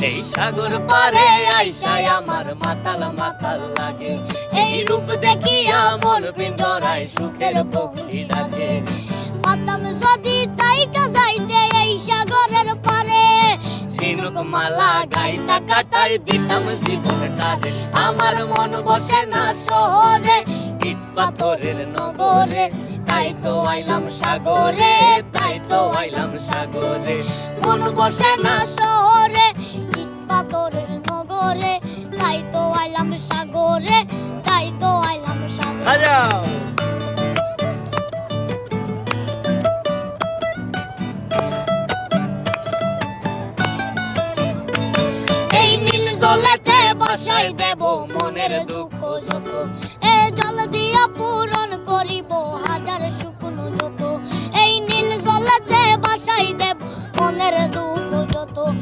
এই সাগর পারে আইসায় আমার মাতাল মাতাল লাগে, এই রূপ দেখিয়া মন পিঞ্জরায় সুখের পক্ষী ডাকে। পাতাম যদি তাইকা যাইতে এই সাগরের পারে, ঝিনুক মালা গাইতা কাটাই দিতাম জীবনটারে। আমার মন বসে না শহরে, ইট পাথরের নগরে, তাই তো আইলাম সাগরে, তাই তো আইলাম সাগরে। মন বসে না শহরে, ইট পাথরের নগরে, তাই তো আইলাম সাগরে, তাই তো আইলাম সাগরে। বাজাও। এই নীল জলেতে বাসাই দেব মনের দুঃখ যত, এ জল দিয়া পূরণ করিব হাজার শুকনো যত। এই নীল জলেতে বাসাই দেব মনের দুঃখ